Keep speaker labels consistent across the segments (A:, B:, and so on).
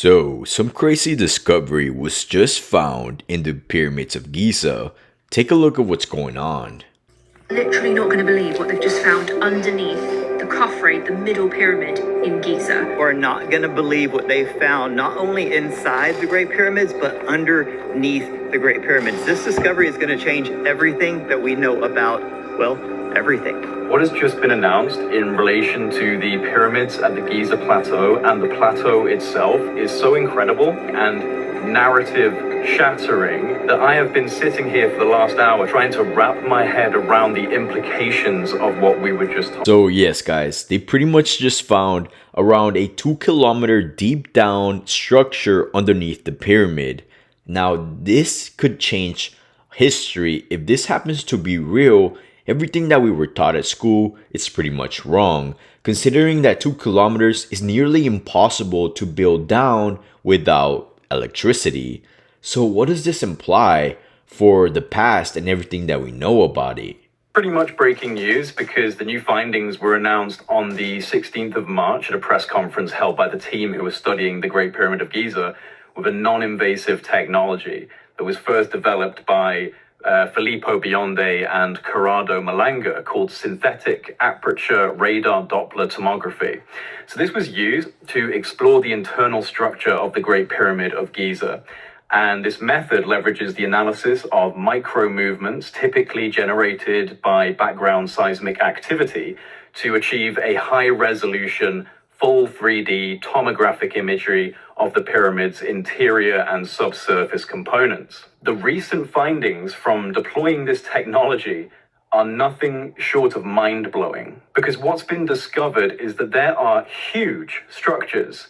A: So, some crazy discovery was just found in the pyramids of Giza. Take a look at what's going on.
B: Literally not going to believe what they've just found underneath the khafre, the middle pyramid in Giza.
C: We're not going to believe what they found, not only inside the Great Pyramids, but underneath the Great Pyramids. This discovery is going to change everything that we know about, well, everything.
D: What has just been announced in relation to the pyramids at the Giza plateau and the plateau itself is so incredible and narrative shattering that I have been sitting here for the last hour trying to wrap my head around the implications of what we were just talking.
A: So yes guys, they pretty much just found around a 2-kilometer deep down structure underneath the pyramid. Now this could change history. If this happens to be real, everything that we were taught at school is pretty much wrong, considering that 2 kilometers is nearly impossible to build down without electricity. So what does this imply for the past and everything that we know about it?
D: Pretty much breaking news, because the new findings were announced on the 16th of March at a press conference held by the team who was studying the Great Pyramid of Giza with a non-invasive technology that was first developed by Filippo Bionde and Corrado Malanga, called synthetic aperture radar Doppler tomography. So this was used to explore the internal structure of the Great Pyramid of Giza. And this method leverages the analysis of micro movements typically generated by background seismic activity to achieve a high resolution full 3D tomographic imagery of the pyramid's interior and subsurface components. The recent findings from deploying this technology are nothing short of mind-blowing, because what's been discovered is that there are huge structures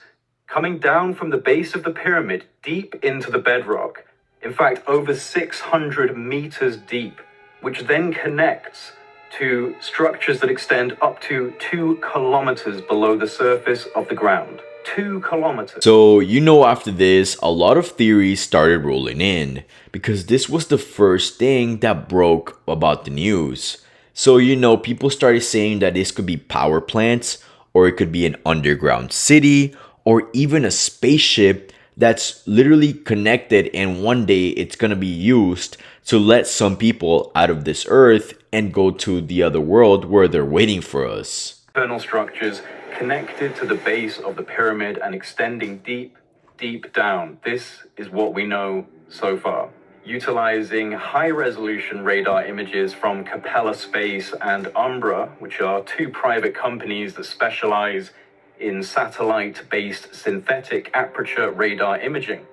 D: coming down from the base of the pyramid deep into the bedrock, in fact over 600 meters deep, which then connects to structures that extend up to 2 kilometers below the surface of the ground. 2 kilometers.
A: So, after this, a lot of theories started rolling in, because this was the first thing that broke about the news. So, people started saying that this could be power plants, or it could be an underground city, or even a spaceship that's literally connected, and one day it's going to be used to let some people out of this earth and go to the other world where they're waiting for us.
D: Internal structures connected to the base of the pyramid and extending deep, deep down. This is what we know so far. Utilizing high-resolution radar images from Capella Space and Umbra, which are 2 private companies that specialize in satellite-based synthetic aperture radar imaging.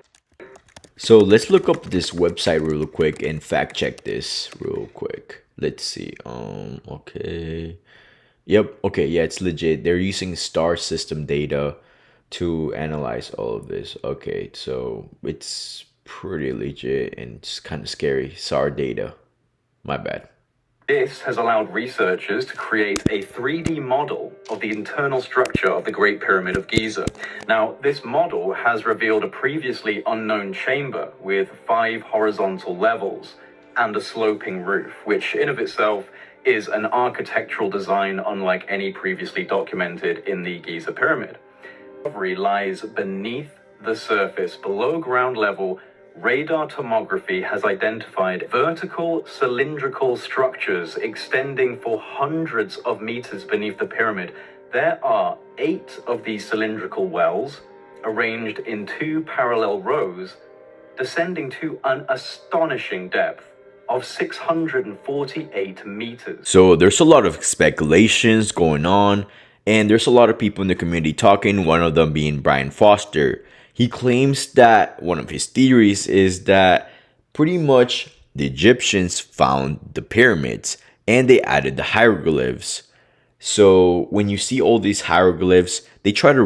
A: So let's look up this website real quick and fact check this real quick. Let's see. Okay. Yep. Okay. Yeah, it's legit. They're using star system data to analyze all of this. Okay. So it's pretty legit and it's kind of scary. SAR data. My bad.
D: This has allowed researchers to create a 3D model of the internal structure of the Great Pyramid of Giza. Now, this model has revealed a previously unknown chamber with 5 horizontal levels and a sloping roof, which in of itself is an architectural design unlike any previously documented in the Giza Pyramid. The discovery lies beneath the surface, below ground level. Radar tomography has identified vertical cylindrical structures extending for hundreds of meters beneath the pyramid. There are 8 of these cylindrical wells arranged in 2 parallel rows, descending to an astonishing depth of 648 meters.
A: So there's a lot of speculations going on, and there's a lot of people in the community talking, one of them being Brian Foster. He claims that one of his theories is that pretty much the Egyptians found the pyramids and they added the hieroglyphs. So when you see all these hieroglyphs, they try to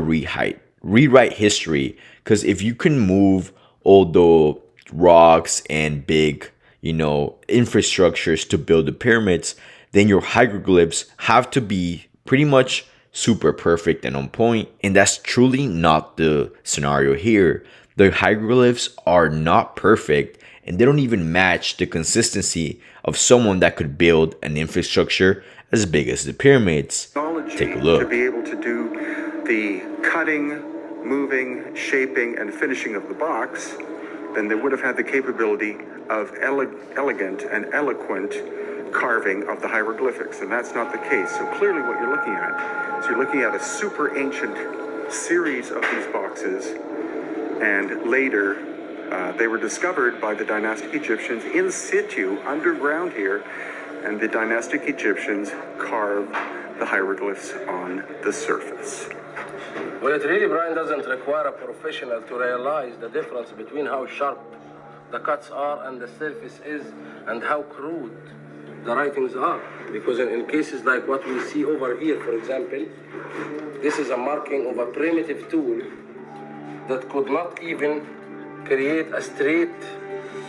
A: rewrite history, because if you can move all the rocks and big, infrastructures to build the pyramids, then your hieroglyphs have to be pretty much super perfect and on point, and that's truly not the scenario here. The hieroglyphs are not perfect, and they don't even match the consistency of someone that could build an infrastructure as big as the pyramids. Take a look.
E: To be able to do the cutting, moving, shaping, and finishing of the box, then they would have had the capability of elegant and eloquent carving of the hieroglyphics, and that's not the case. So clearly what you're looking at is you're looking at a super ancient series of these boxes, and later they were discovered by the dynastic Egyptians in situ, underground here, and the dynastic Egyptians carved the hieroglyphs on the surface.
F: Well, it really, Brian, doesn't require a professional to realize the difference between how sharp the cuts are and the surface is, and how crude the writings are. Because in cases like what we see over here, for example, this is a marking of a primitive tool that could not even create a straight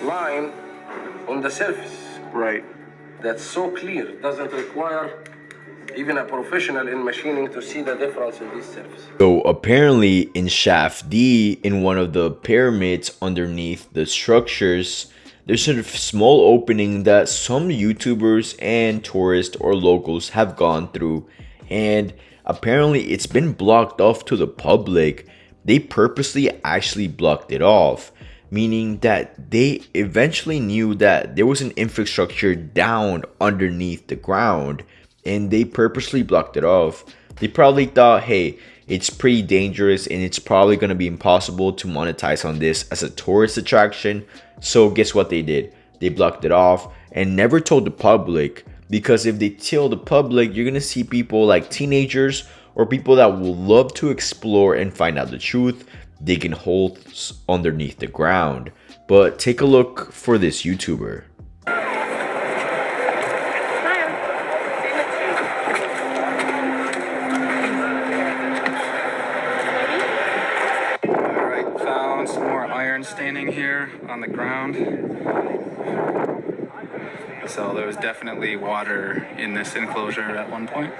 F: line on the surface.
E: Right.
F: That's so clear, it doesn't require even a professional in machining to see the difference in this surface.
A: So apparently in Shaft D, in one of the pyramids underneath the structures, there's a small opening that some YouTubers and tourists or locals have gone through, and apparently it's been blocked off to the public. They purposely actually blocked it off, meaning that they eventually knew that there was an infrastructure down underneath the ground, and they purposely blocked it off. They probably thought, hey, it's pretty dangerous and it's probably going to be impossible to monetize on this as a tourist attraction. So guess what they did? They blocked it off and never told the public, because if they tell the public, you're going to see people like teenagers or people that will love to explore and find out the truth digging holes underneath the ground. But take a look for this YouTuber.
G: Some more iron staining here on the ground. So there was definitely water in this enclosure at one point.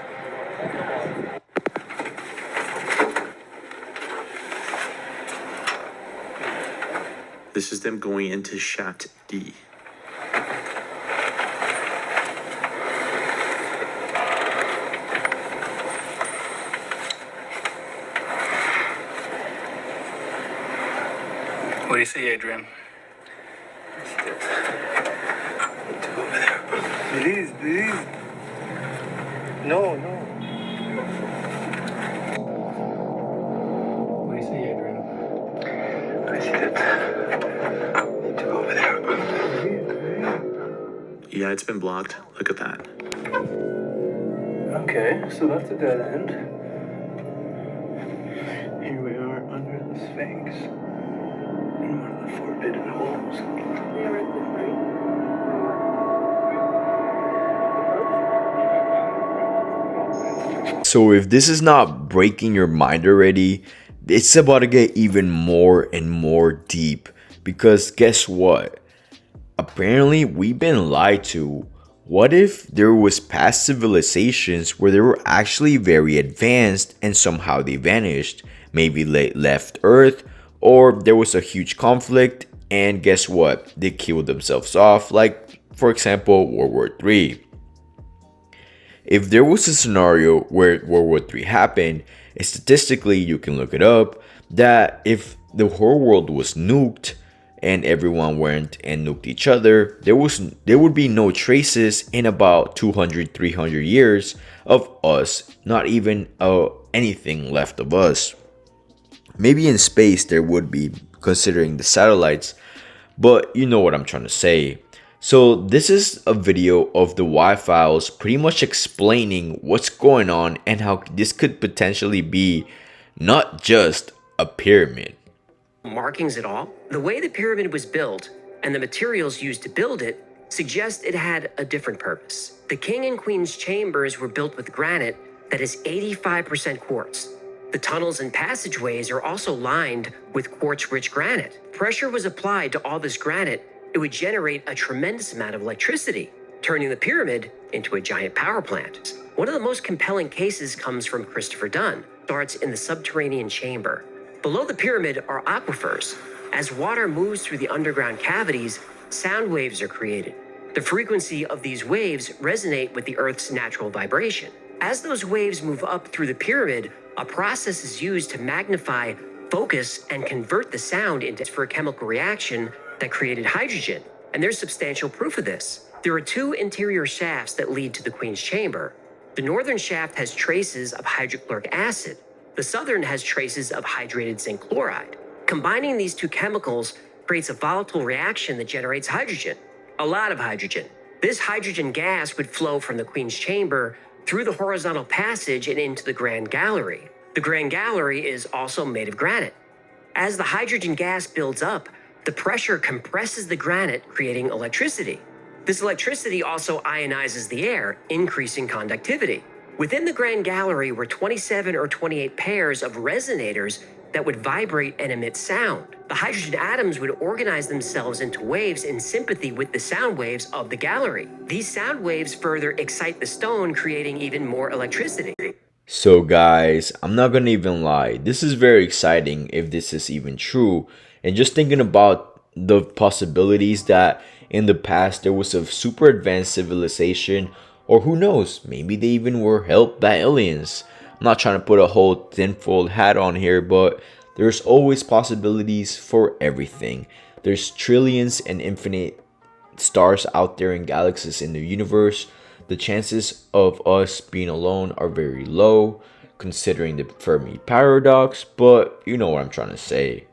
H: This is them going into Shaft D.
G: What do you see, Adrian?
I: Please. No.
G: What do you see, Adrian?
I: I see that. To go over there.
H: Yeah, it's been blocked. Look at that.
I: Okay, so that's a dead end. Here we are under the Sphinx. In one of the forbidden holes.
A: So if this is not breaking your mind already, it's about to get even more and more deep, because guess what? Apparently we've been lied to. What if there was past civilizations where they were actually very advanced and somehow they vanished? Maybe they left Earth, or there was a huge conflict and guess what? They killed themselves off, like for example World War III. If there was a scenario where World War III happened, statistically you can look it up, that if the whole world was nuked and everyone went and nuked each other, there would be no traces in about 200-300 years of us, not even anything left of us. Maybe in space there would be, considering the satellites, but you know what I'm trying to say. So this is a video of the Y-Files pretty much explaining what's going on and how this could potentially be not just a pyramid.
J: Markings at all? The way the pyramid was built and the materials used to build it suggest it had a different purpose. The king and queen's chambers were built with granite that is 85% quartz. The tunnels and passageways are also lined with quartz-rich granite. Pressure was applied to all this granite. It would generate a tremendous amount of electricity, turning the pyramid into a giant power plant. One of the most compelling cases comes from Christopher Dunn. Starts in the subterranean chamber. Below the pyramid are aquifers. As water moves through the underground cavities, sound waves are created. The frequency of these waves resonate with the Earth's natural vibration. As those waves move up through the pyramid, a process is used to magnify focus and convert the sound into for a chemical reaction that created hydrogen. And there's substantial proof of this. There are two interior shafts that lead to the Queen's chamber. The northern shaft has traces of hydrochloric acid. The southern has traces of hydrated zinc chloride. Combining these two chemicals creates a volatile reaction that generates hydrogen. A lot of hydrogen. This hydrogen gas would flow from the Queen's chamber through the horizontal passage and into the Grand Gallery. The Grand Gallery is also made of granite. As the hydrogen gas builds up, the pressure compresses the granite, creating electricity. This electricity also ionizes the air, increasing conductivity. Within the Grand Gallery were 27 or 28 pairs of resonators that would vibrate and emit sound. The hydrogen atoms would organize themselves into waves in sympathy with the sound waves of the gallery. These sound waves further excite the stone, creating even more electricity.
A: So guys, I'm not gonna even lie, this is very exciting if this is even true. And just thinking about the possibilities that in the past there was a super advanced civilization, or who knows, maybe they even were helped by aliens. I'm not trying to put a whole tinfoil hat on here, but there's always possibilities for everything. There's trillions and infinite stars out there in galaxies in the universe. The chances of us being alone are very low, considering the Fermi paradox, but you know what I'm trying to say.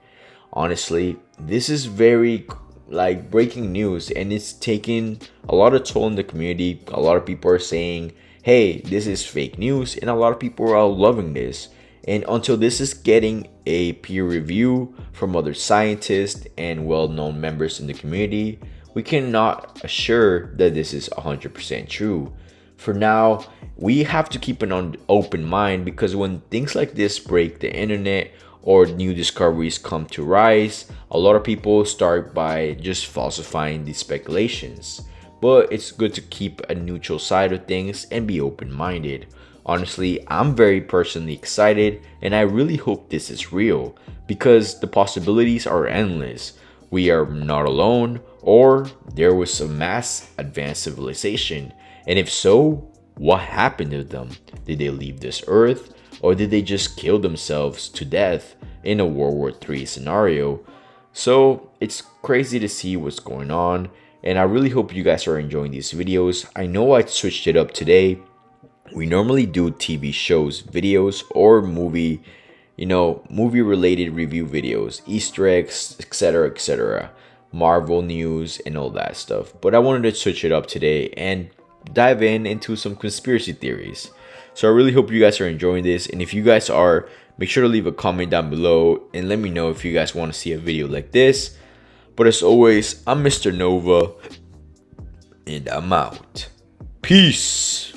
A: Honestly, this is very like breaking news, and it's taking a lot of toll in the community. A lot of people are saying, hey, this is fake news, and a lot of people are loving this. And until this is getting a peer review from other scientists and well-known members in the community, we cannot assure that this is 100% true. For now, we have to keep an open mind, because when things like this break the internet or new discoveries come to rise, a lot of people start by just falsifying these speculations. But it's good to keep a neutral side of things and be open-minded. Honestly, I'm very personally excited, and I really hope this is real, because the possibilities are endless. We are not alone, or there was some mass advanced civilization, and if so, what happened to them? Did they leave this earth, or did they just kill themselves to death in a World War III scenario? So it's crazy to see what's going on, and I really hope you guys are enjoying these videos. I know I switched it up today. We normally do TV shows videos or movie related review videos, Easter eggs, etc., Marvel news and all that stuff. But I wanted to switch it up today and dive into some conspiracy theories. So I really hope you guys are enjoying this, and if you guys are, make sure to leave a comment down below and let me know if you guys want to see a video like this. But as always, I'm MrNova, and I'm out. Peace.